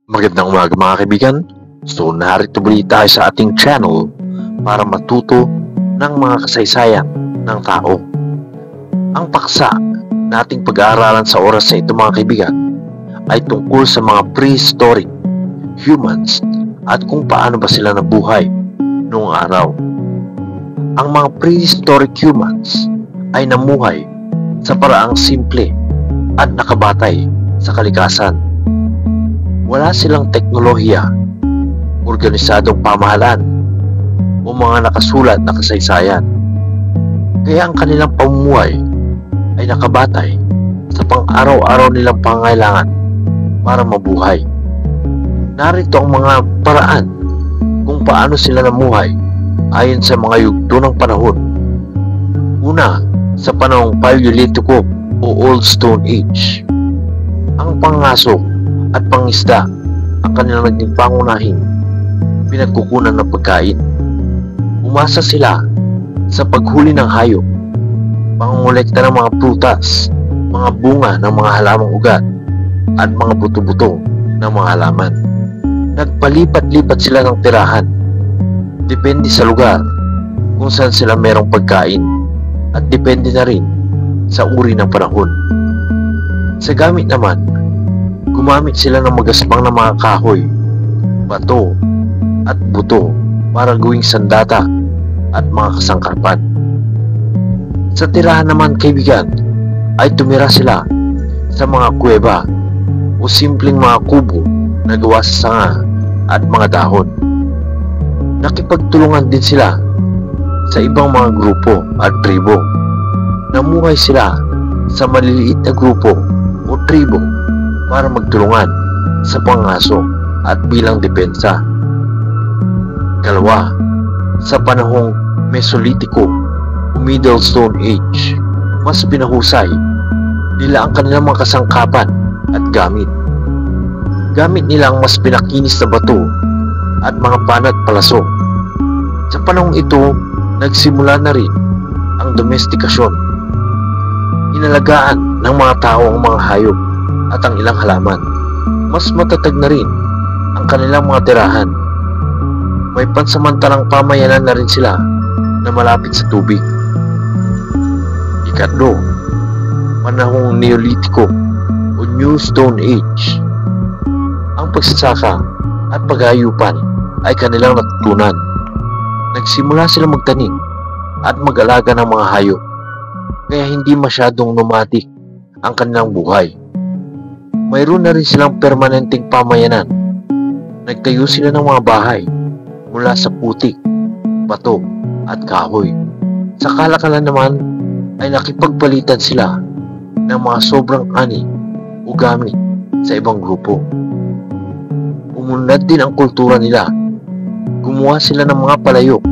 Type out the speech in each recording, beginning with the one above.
Magandang umaga mga kaibigan. So narito muli tayo sa ating channel para matuto ng mga kasaysayan ng tao. Ang paksa na ating pag-aaralan sa oras na ito mga kaibigan ay tungkol sa mga prehistoric humans at kung paano ba sila nabuhay noong araw. Ang mga prehistoric humans ay namuhay sa paraang simple at nakabatay sa kalikasan. Wala silang teknolohiya, organisadong pamahalaan, o mga nakasulat na kasaysayan. Kaya ang kanilang pamumuhay ay nakabatay sa pang-araw-araw nilang pangangailangan para mabuhay. Narito ang mga paraan kung paano sila namuhay ayon sa mga yugto ng panahon. Una, sa panahong Paleolitiko o Old Stone Age, ang pangaso at pangisda ang kanilang naging pangunahing pinagkukunan ng pagkain. Umasa sila sa paghuli ng hayop, pangongolekta ng mga prutas, mga bunga ng mga halamang ugat, at mga buto-buto ng mga halaman. Nagpalipat-lipat sila ng tirahan, depende sa lugar kung saan sila merong pagkain, at depende na rin sa uri ng panahon. Sa gamit naman, gumamit sila ng magaspang na mga kahoy, bato, at buto para gawing sandata at mga kasangkapan. Sa tirahan naman kaibigan, ay tumira sila sa mga kuweba o simpleng mga kubo na gawa sa sanga at mga dahon. Nakipagtulungan din sila sa ibang mga grupo at tribo. Namuhay sila sa maliliit na grupo o tribo para magtulungan sa pangaso at bilang depensa. Kalawa, sa panahong Mesolitiko o Middle Stone Age, mas pinahusay nila ang kanilang mga kasangkapan at gamit. Gamit nila ang mas pinakinis na bato at mga panat palaso. Sa panahong ito, nagsimula na rin ang domestikasyon. Inalagaan ng mga tao ang mga hayop at ang ilang halaman. Mas matatag na rin ang kanilang mga tirahan. May pansamantalang pamayanan na rin sila na malapit sa tubig. Ikatlo, panahong Neolitiko o New Stone Age. Ang pagsasaka at paghahayupan ay kanilang natutunan. Nagsimula sila magtanim at mag-alaga ng mga hayop, kaya hindi masyadong nomadic ang kanilang buhay. Mayroon na rin silang permanenteng pamayanan. Nagtayo sila ng mga bahay mula sa putik, bato, at kahoy. Sa kalakalan naman ay nakipagpalitan sila ng mga sobrang ani o gamit sa ibang grupo. Umunlad din ang kultura nila. Gumawa sila ng mga palayok,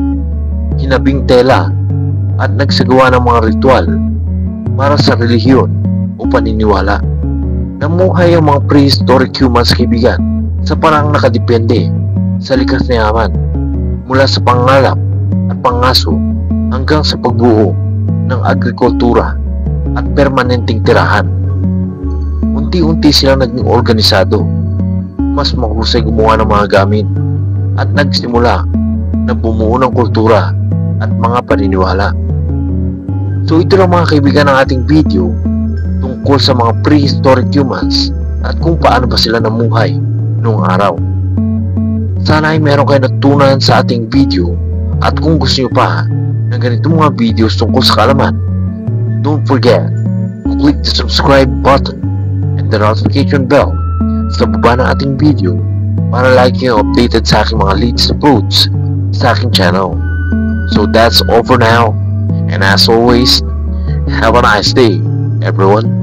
hinabing tela, at nagsagawa ng mga ritual para sa relihiyon o paniniwala. Namuhay ang mga prehistoric humans kaibigan sa parang nakadepende sa likas na yaman, mula sa pangalap at pangaso hanggang sa pagbuo ng agrikultura at permanenteng tirahan. Unti-unti silang naging organisado, mas mahusay gumawa ng mga gamit, at nagsimula na bumuo ng kultura at mga paniniwala. So ito lang mga kaibigan ang ating video tungkol sa mga prehistoric humans at kung paano ba sila namuhay noong araw. Sana ay meron kayo natutunan sa ating video, at kung gusto nyo pa ng ganitong mga videos tungkol sa kaalaman, don't forget to click the subscribe button and the notification bell sa baba ng ating video para lagi kayo updated sa aking mga latest uploads sa aking channel. So that's all for now, and as always, have a nice day everyone.